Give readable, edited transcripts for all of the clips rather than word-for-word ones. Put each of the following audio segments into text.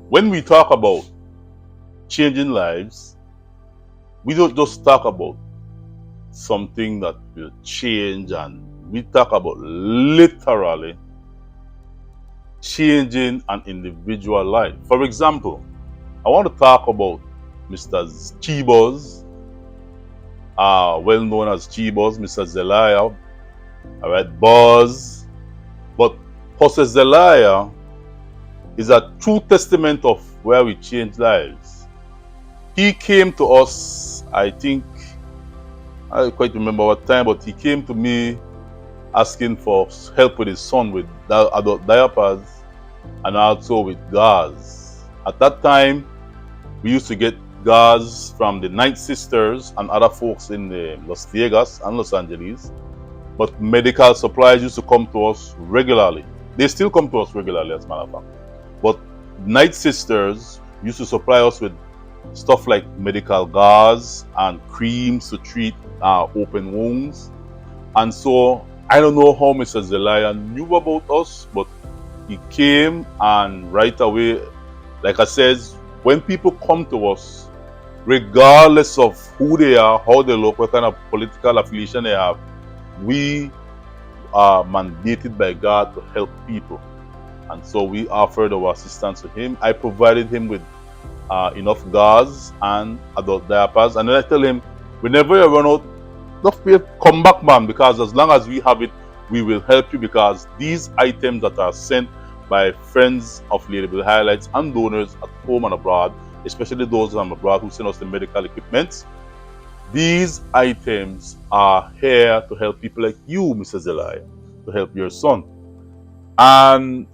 When we talk about changing lives, we don't just talk about something that will change, and we talk about literally changing an individual life. For example, I want to talk about Mr. Chibos, well known as Chibos, Mr. Zelaya, all right, Buzz. But Pastor Zelaya is a true testament of where we change lives. He came to us, I think, I don't quite remember what time, but he came to me asking for help with his son with adult diapers and also with gauze. At that time, we used to get gauze from the Night Sisters and other folks in Las Vegas and Los Angeles. But medical supplies used to come to us regularly. They still come to us regularly, as a matter of fact. But Night Sisters used to supply us with stuff like medical gauze and creams to treat open wounds. And so I don't know how Mr. Zelaya knew about us, but he came, and right away, like I said, when people come to us, regardless of who they are, how they look, what kind of political affiliation they have, we are mandated by God to help people. And so we offered our assistance to him. I provided him with enough gauze and adult diapers. And then I tell him, whenever you run out, don't fear, come back, man, because as long as we have it, we will help you, because these items that are sent by friends of Ladyville Highlights and donors at home and abroad, especially those from abroad who send us the medical equipment, these items are here to help people like you, Mr. Zelaya, to help your son. And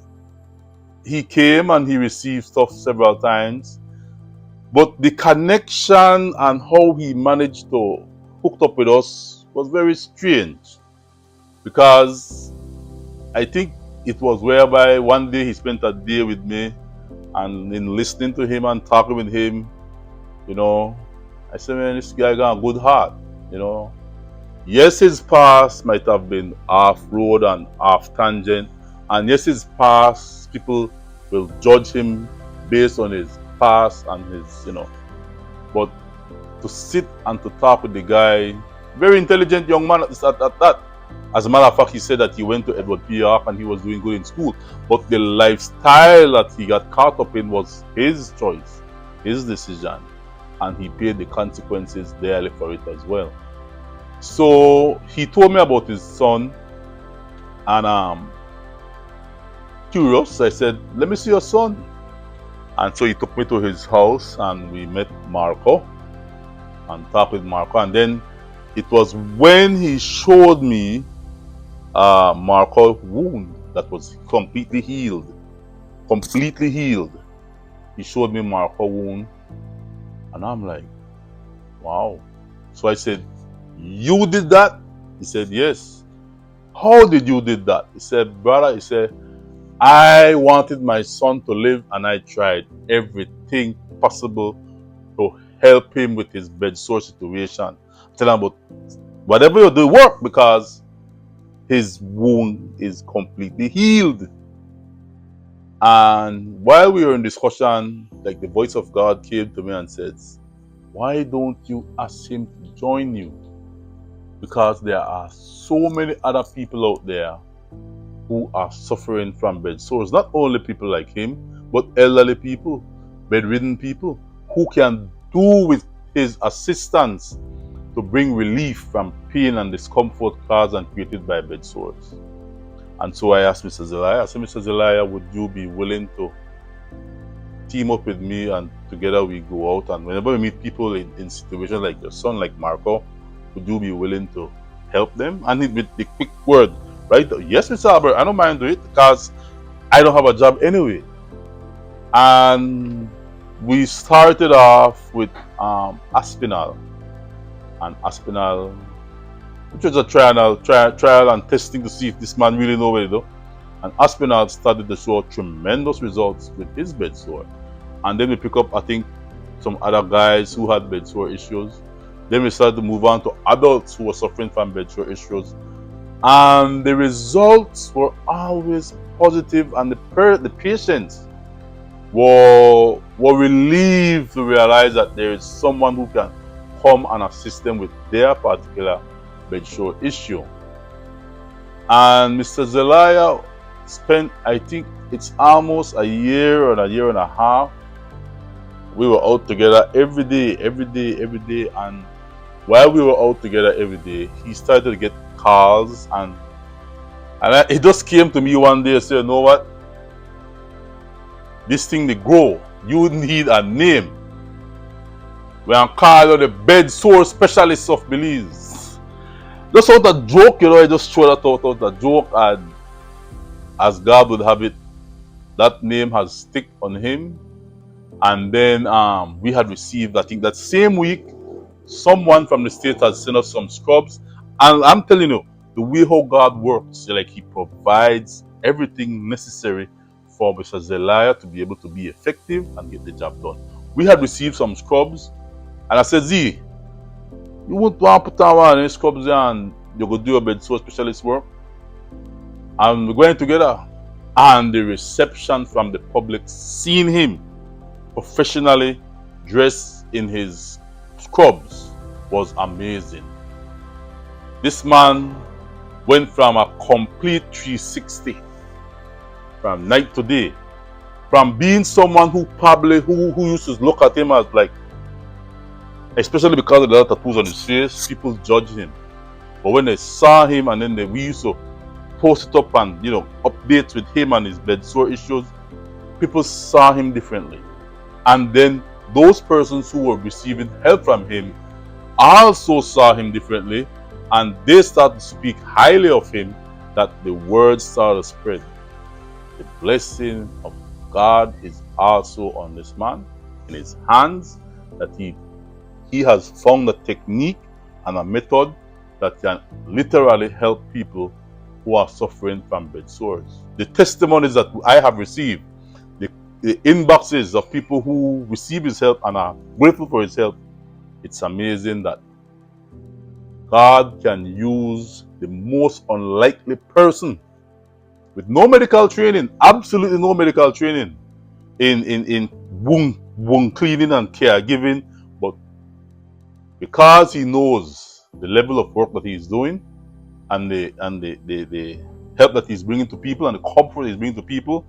he came and he received stuff several times. But the connection and how he managed to hook up with us was very strange. Because I think it was whereby one day he spent a day with me, and in listening to him and talking with him, I said, man, this guy got a good heart, Yes, his past might have been off road and off tangent. And yes, his past, people will judge him based on his past and his, But to sit and to talk with the guy, very intelligent young man at that. As a matter of fact, he said that he went to Edward P. York and he was doing good in school. But the lifestyle that he got caught up in was his choice, his decision. And he paid the consequences dearly for it as well. So he told me about his son, and curious, I said, let me see your son. And so he took me to his house and we met Marco and talked with Marco. And then it was when he showed me Marco's wound that was completely healed. Completely healed. He showed me Marco's wound. And I'm like, wow. So I said, you did that? He said, yes. How did you did that? He said, brother, I wanted my son to live, and I tried everything possible to help him with his bedsore situation. Tell him about whatever you do, work, because his wound is completely healed. And while we were in discussion, like the voice of God came to me and says, why don't you ask him to join you? Because there are so many other people out there who are suffering from bedsores. Not only people like him, but elderly people, bedridden people, who can do with his assistance to bring relief from pain and discomfort caused and created by bedsores. And so I asked Mr. Zelaya, I said, Mr. Zelaya, would you be willing to team up with me, and together we go out, and whenever we meet people in situations like your son, like Marco, would you be willing to help them? And with the quick word, right? Yes, Mr. Albert, I don't mind doing it because I don't have a job anyway. And we started off with Aspinall. And Aspinall, which was a trial and testing to see if this man really knows what he do. And Aspinall started to show tremendous results with his bedsore. And then we pick up, I think, some other guys who had bedsore issues. Then we started to move on to adults who were suffering from bedsore issues. And the results were always positive, and the patients were relieved to realize that there is someone who can come and assist them with their particular bedsore issue. And Mr. Zelaya spent, I think it's almost a year or a year and a half. We were out together every day, every day, every day. And while we were out together every day, he started to get calls, and he just came to me one day and said, you know what? This thing they grow. You need a name. We are called the bedsore specialist of Belize. Just out a joke, I just throw that out a joke, and as God would have it, that name has stick on him. And then we had received, I think that same week, someone from the state had sent us some scrubs. And I'm telling you, the way how God works, like he provides everything necessary for Mr. Zelaya to be able to be effective and get the job done. We had received some scrubs, and I said, Z, you want to put on one of these scrubs and you go do your bedsore specialist work? And we're going together. And the reception from the public, seeing him professionally dressed in his scrubs, was amazing. This man went from a complete 360 from night to day, from being someone who probably who used to look at him as like, especially because of the tattoos on his face, people judge him. But when they saw him, and then we used to post it up and updates with him and his bedsore issues, people saw him differently. And then those persons who were receiving help from him also saw him differently, and they started to speak highly of him, that the word started to spread. The blessing of God is also on this man, in his hands, that he has found a technique and a method that can literally help people who are suffering from bedsores. The testimonies that I have received, the inboxes of people who receive his help and are grateful for his help, it's amazing that God can use the most unlikely person with no medical training, absolutely no medical training in wound cleaning and caregiving, but because he knows the level of work that he's doing, and the help that he's bringing to people and the comfort he's bringing to people,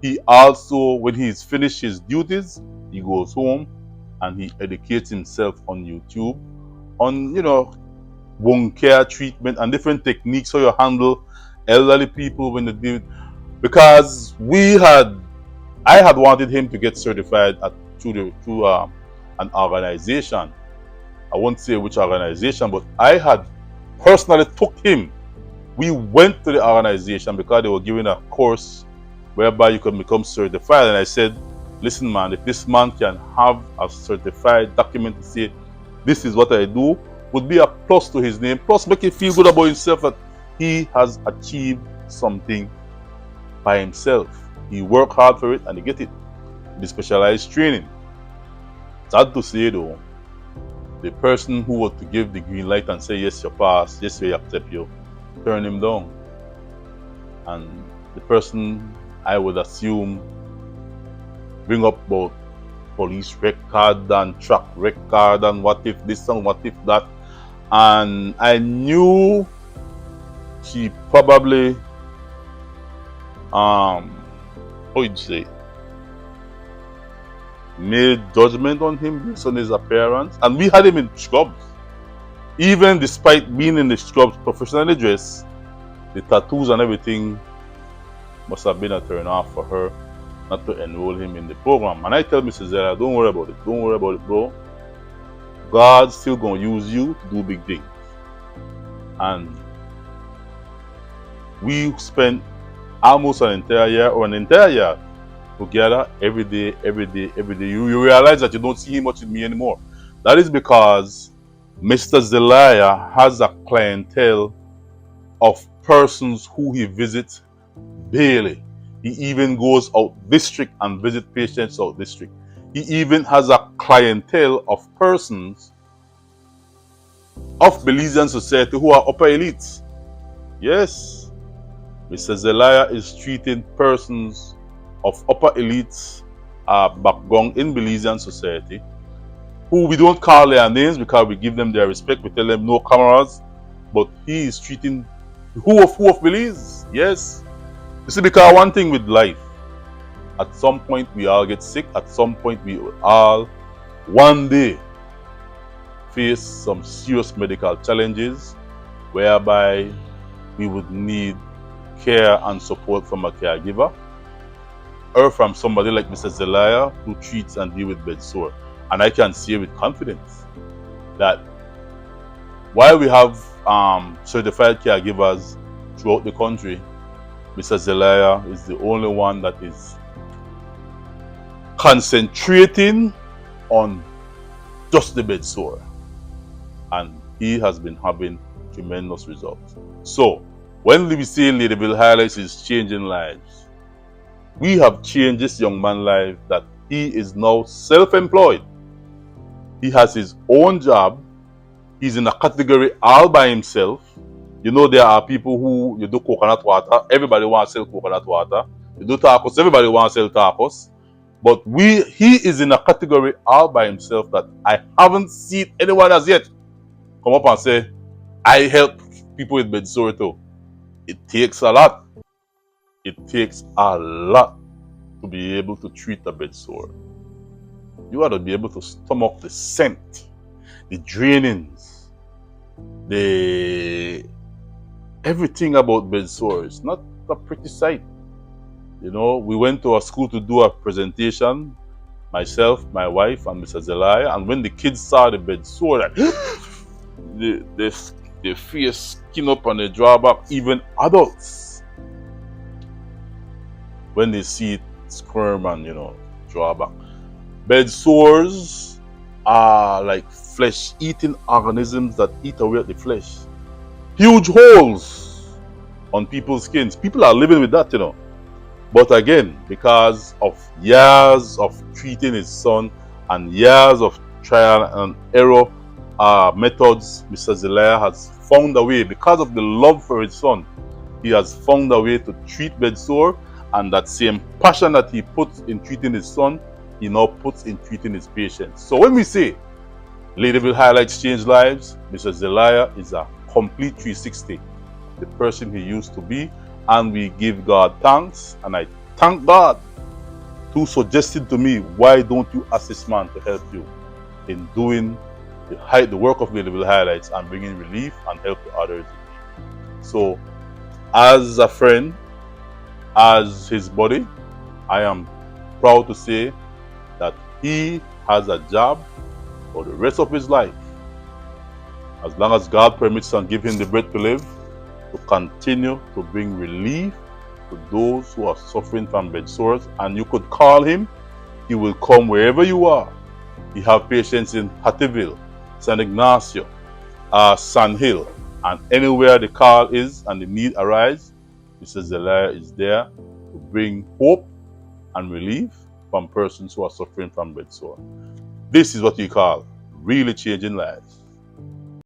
he also, when he's finished his duties, he goes home and he educates himself on YouTube on wound care treatment and different techniques how you handle elderly people when they do. Because I had wanted him to get certified through an organization. I won't say which organization, but I had personally took him. We went to the organization because they were giving a course whereby you can become certified. And I said, listen man, if this man can have a certified document to say, this is what I do, would be a plus to his name. Plus make him feel good about himself that he has achieved something by himself. He worked hard for it and he get it. The specialized training. Sad to say though, the person who was to give the green light and say, yes, you pass, yes, we accept you, turn him down. And the person, I would assume, bring up about police record and track record and what if this and what if that. And I knew he probably, how would you say, made judgment on him based on his appearance. And we had him in scrubs. Even despite being in the scrubs professionally dressed, the tattoos and everything must have been a turn off for her not to enroll him in the program. And I tell Mrs. Zera, don't worry about it. Don't worry about it, bro. God's still going to use you to do big things. And we spent almost an entire year together every day. You realize that you don't see him much with me anymore. That is because Mr. Zelaya has a clientele of persons who he visits daily. He even goes out district and visits patients out district. He even has a clientele of persons of Belizean society who are upper elites. Yes, Mr. Zelaya is treating persons of upper elites background in Belizean society, who we don't call their names because we give them their respect. We tell them no cameras, but he is treating who of Belize. Yes, you see, because one thing with life, at some point we all get sick. At some point we all one day face some serious medical challenges, whereby we would need care and support from a caregiver or from somebody like Mr. Zelaya who treats and deals with bedsore. And I can say with confidence that while we have certified caregivers throughout the country, Mr. Zelaya is the only one that is concentrating on just the bedsore. And he has been having tremendous results. So, when we say Ladyville Highlights is changing lives, we have changed this young man's life that he is now self-employed. He has his own job. He's in a category all by himself. You know, there are people who, you do coconut water, everybody wants to sell coconut water. You do tacos, everybody wants to sell tacos. But he is in a category all by himself that I haven't seen anyone as yet come up and say, I help people with bedsore too. It takes a lot. It takes a lot to be able to treat a bedsore. You ought to be able to stomach the scent, the drainings, the everything about bedsore. It's not a pretty sight. You know, we went to a school to do a presentation, myself, my wife, and Mr. Zelaya, and when the kids saw the bedsore, like, their face skin up and they draw back. Even adults, when they see it, squirm and draw back. Bedsores are like flesh-eating organisms that eat away at the flesh. Huge holes on people's skins. People are living with that, But again, because of years of treating his son and years of trial and error methods, Mr. Zelaya has found a way, because of the love for his son, he has found a way to treat bedsore, and that same passion that he puts in treating his son, he now puts in treating his patients. So when we say Ladyville Highlights change lives, Mr. Zelaya is a complete 360, the person he used to be. And we give God thanks, and I thank God who suggested to me, why don't you ask this man to help you in doing the work of Ladyville Highlights and bringing relief and help to others. So, as a friend, as his buddy, I am proud to say that he has a job for the rest of his life, as long as God permits and give him the breath to live, to continue to bring relief to those who are suffering from bedsores. And you could call him. He will come wherever you are. He have patients in Ladyville, San Ignacio, San Hill, and anywhere the call is and the need arises, Mr. Zelaya is there to bring hope and relief from persons who are suffering from bedsore. This is what we call really changing lives.